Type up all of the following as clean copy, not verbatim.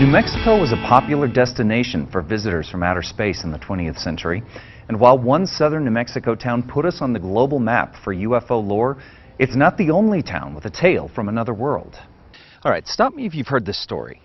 New Mexico was a popular destination for visitors from outer space in the 20th century. And while one southern New Mexico town put us on the global map for UFO lore, it's not the only town with a tale from another world. All right, stop me if you've heard this story.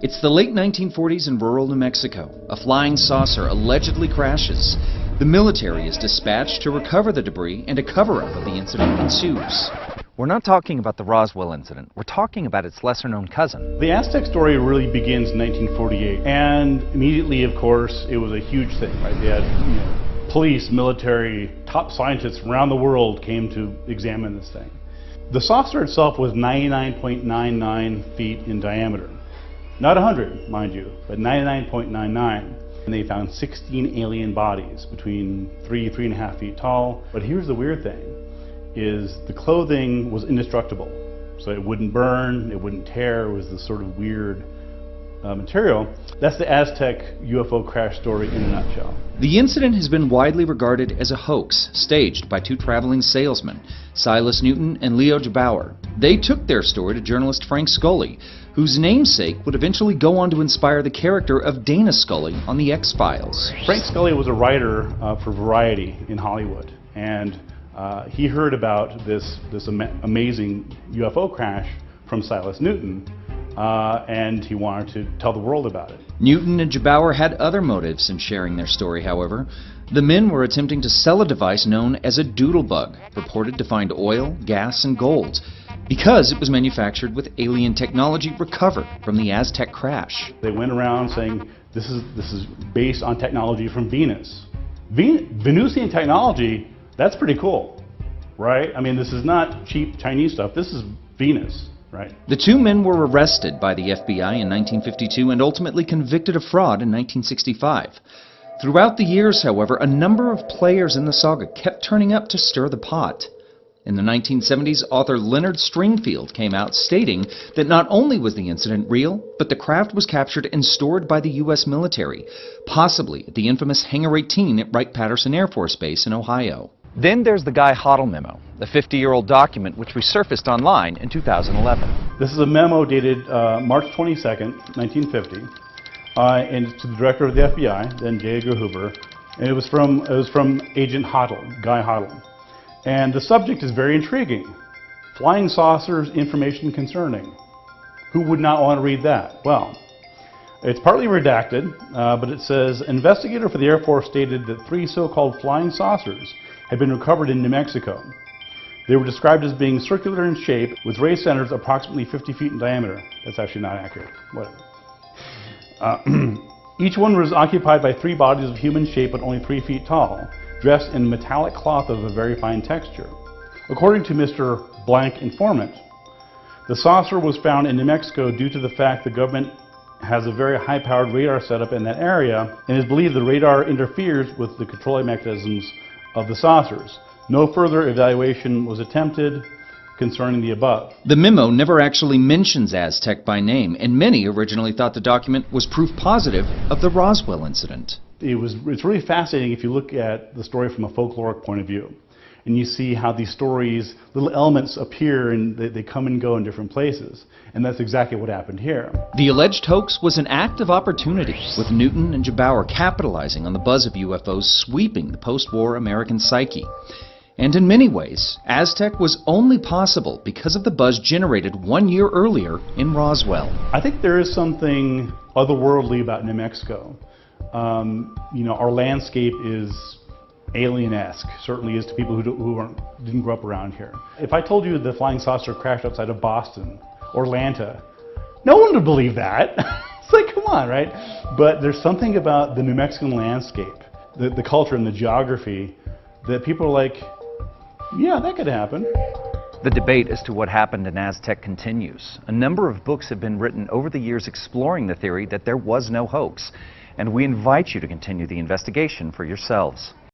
It's the late 1940s in rural New Mexico. A flying saucer allegedly crashes. The military is dispatched to recover the debris, and a cover-up of the incident ensues. We're not talking about the Roswell incident. We're talking about its lesser-known cousin. The Aztec story really begins in 1948, and immediately, of course, it was a huge thing, right? They had police, military, top scientists from around the world came to examine this thing. The saucer itself was 99.99 feet in diameter. Not 100, mind you, but 99.99. And they found 16 alien bodies between 3.5 feet tall. But here's the weird thing, is the clothing was indestructible. So it wouldn't burn, it wouldn't tear, it was this sort of weird material. That's the Aztec UFO crash story in a nutshell. The incident has been widely regarded as a hoax, staged by two traveling salesmen, Silas Newton and Leo Gebauer. They took their story to journalist Frank Scully, whose namesake would eventually go on to inspire the character of Dana Scully on The X-Files. Frank Scully was a writer for Variety in Hollywood, and he heard about this amazing UFO crash from Silas Newton, and he wanted to tell the world about it. Newton and Gebauer had other motives in sharing their story, however. The men were attempting to sell a device known as a doodlebug, purported to find oil, gas, and gold, because it was manufactured with alien technology recovered from the Aztec crash. They went around saying, this is based on technology from Venus. Venusian technology, that's pretty cool, right? I mean, this is not cheap Chinese stuff. This is Venus. Right. The two men were arrested by the FBI in 1952 and ultimately convicted of fraud in 1965. Throughout the years, however, a number of players in the saga kept turning up to stir the pot. In the 1970s, author Leonard Stringfield came out stating that not only was the incident real, but the craft was captured and stored by the U.S. military, possibly at the infamous Hangar 18 at Wright-Patterson Air Force Base in Ohio. Then there's the Guy Hoddle memo, the 50-year-old document which resurfaced online in 2011. This is a memo dated March 22nd, 1950, and it's to the director of the FBI, then J. Edgar Hoover, and it was from Agent Hoddle, Guy Hoddle. And the subject is very intriguing. Flying saucers, information concerning. Who would not want to read that? Well, it's partly redacted, but it says, investigator for the Air Force stated that 3 so-called flying saucers had been recovered in New Mexico. They were described as being circular in shape with ray centers approximately 50 feet in diameter. That's actually not accurate. Whatever. Each one was occupied by 3 bodies of human shape but only 3 feet tall, dressed in metallic cloth of a very fine texture. According to Mr. Blank informant, the saucer was found in New Mexico due to the fact the government has a very high-powered radar setup in that area and is believed the radar interferes with the controlling mechanisms of the saucers. No further evaluation was attempted concerning the above. The memo never actually mentions Aztec by name, and many originally thought the document was proof positive of the Roswell incident. It's really fascinating if you look at the story from a folkloric point of view, and you see how these stories, little elements appear and they come and go in different places. And that's exactly what happened here. The alleged hoax was an act of opportunity, with Newton and Gebauer capitalizing on the buzz of UFOs sweeping the post-war American psyche. And in many ways, Aztec was only possible because of the buzz generated 1 year earlier in Roswell. I think there is something otherworldly about New Mexico. Our landscape is alien-esque, certainly is to people who didn't grow up around here. If I told you the flying saucer crashed outside of Boston, or Atlanta, no one would believe that. It's like, come on, right? But there's something about the New Mexican landscape, the culture and the geography, that people are like, yeah, that could happen. The debate as to what happened in Aztec continues. A number of books have been written over the years exploring the theory that there was no hoax, and we invite you to continue the investigation for yourselves.